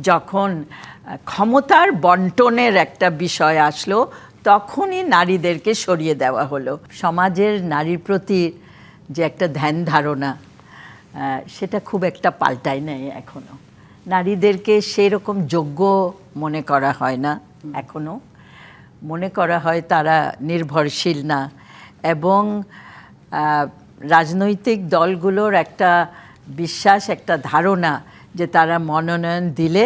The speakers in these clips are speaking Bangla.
যখন ক্ষমতার বন্টনের একটা বিষয় আসলো তখনই নারীদেরকে সরিয়ে দেওয়া হলো। সমাজের নারীর প্রতি যে একটা ধ্যান ধারণা সেটা খুব একটা পাল্টায় নাই এখনো। নারীদেরকে সেরকম যোগ্য মনে করা হয় না এখনো। মনে করা হয় তারা নির্ভরশীল না, এবং রাজনৈতিক দলগুলোর একটা বিশ্বাস, একটা ধারণা যে তারা মনোনয়ন দিলে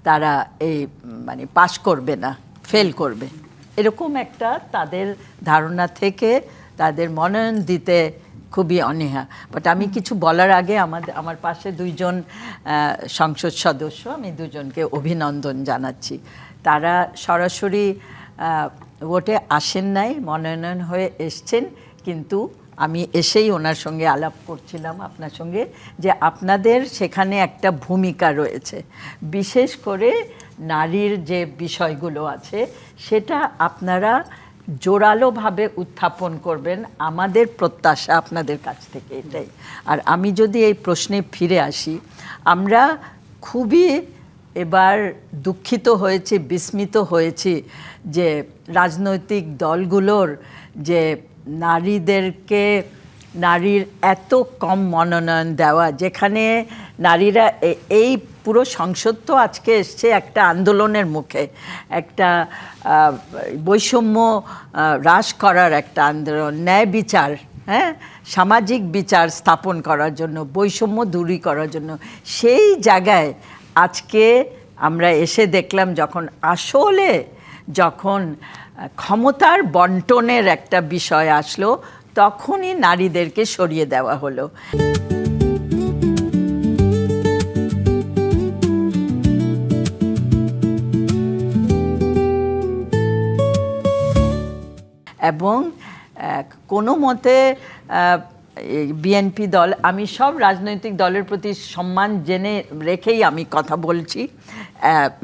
তারা এই মানে পাশ করবে না, ফেল করবে, এরকম একটা তাদের ধারণা থেকে তাদের মনোনয়ন দিতে খুবই অনীহা। বাট আমি কিছু বলার আগে আমার পাশে দুইজন সংসদ সদস্য, আমি দুজনকে অভিনন্দন জানাচ্ছি। তারা সরাসরি ভোটে আসেন নাই, মনোনয়ন হয়ে এসছেন, কিন্তু আমি এসেই ওনার সঙ্গে আলাপ করছিলাম আপনার সঙ্গে যে আপনাদের সেখানে একটা ভূমিকা রয়েছে, বিশেষ করে নারীর যে বিষয়গুলো আছে সেটা আপনারা জোরালোভাবে উত্থাপন করবেন, আমাদের প্রত্যাশা আপনাদের কাছ থেকে এটাই। আর আমি যদি এই প্রশ্নে ফিরে আসি, আমরা খুবই এবার দুঃখিত হয়েছি, বিস্মিত হয়েছি যে রাজনৈতিক দলগুলোর যে নারীর এত কম মনোনয়ন দেওয়া, যেখানে নারীরা এই পুরো সংসদ তো আজকে এসছে একটা আন্দোলনের মুখে, একটা বৈষম্য হ্রাস করার একটা আন্দোলন, ন্যায় বিচার, সামাজিক বিচার স্থাপন করার জন্য, বৈষম্য দূরী করার জন্য। সেই জায়গায় আজকে আমরা এসে দেখলাম যখন ক্ষমতার বন্টনের একটা বিষয় আসলো তখনই নারীদেরকে সরিয়ে দেওয়া হলো। এবং কোনো মতে বিএনপি দল, আমি সব রাজনৈতিক দলের প্রতি সম্মান জেনে রেখেই আমি কথা বলছি,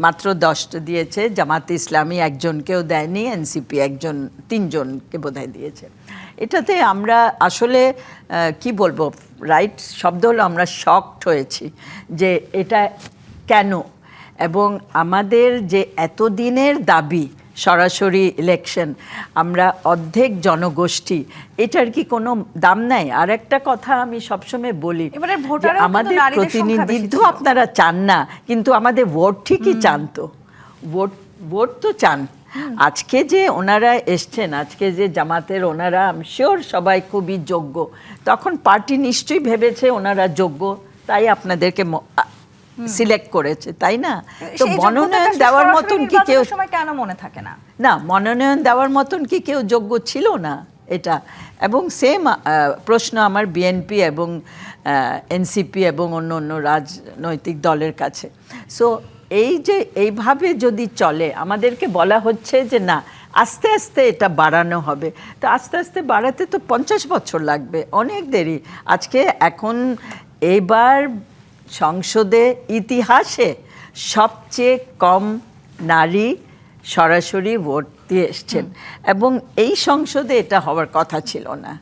মাত্র 10টা দিয়েছে, জামাতে ইসলামী একজনকেও দেয়নি, এনসিপি তিনজনকে বোধহয় দিয়েছে। এটাতে আমরা আসলে কি বলবো, রাইট শব্দ হলো আমরা শকড হয়েছি যে এটা কেন, এবং আমাদের যে এতদিনের দাবি সরাসরি ইলেকশন, আমরা অর্ধেক জনগোষ্ঠী, এটার কি কোনো দাম নাই? আর একটা কথা আমি সবসময় বলি, আমাদের প্রতিনিধিত্ব আপনারা চান না, কিন্তু আমাদের ভোট ঠিকই চান, তো ভোট তো চান। আজকে যে ওনারা এসছেন, আজকে যে জামাতের ওনারা, আমি শিওর সবাই খুবই যোগ্য, তখন পার্টি নিশ্চয়ই ভেবেছে ওনারা যোগ্য, তাই আপনাদেরকে সিলেক্ট করেছে, তাই না? তো মনোনয়ন দেওয়ার মতন কি কেউ কেন মনে থাকে না? না, মনোনয়ন দেওয়ার মতন কি কেউ যোগ্য ছিল না এটা? এবং সেম প্রশ্ন আমার বিএনপি এবং এনসিপি এবং অন্য অন্য রাজনৈতিক দলের কাছে। সো এইভাবে যদি চলে, আমাদেরকে বলা হচ্ছে যে না, আস্তে আস্তে এটা বাড়ানো হবে, তো আস্তে আস্তে বাড়াতে তো 50 বছর লাগবে, অনেক দেরি। এখন এবার সংসদে ইতিহাসে সবচেয়ে কম নারী সরাসরি ভোট দিয়ে এসছেন, এবং এই সংসদে এটা হওয়ার কথা ছিল না।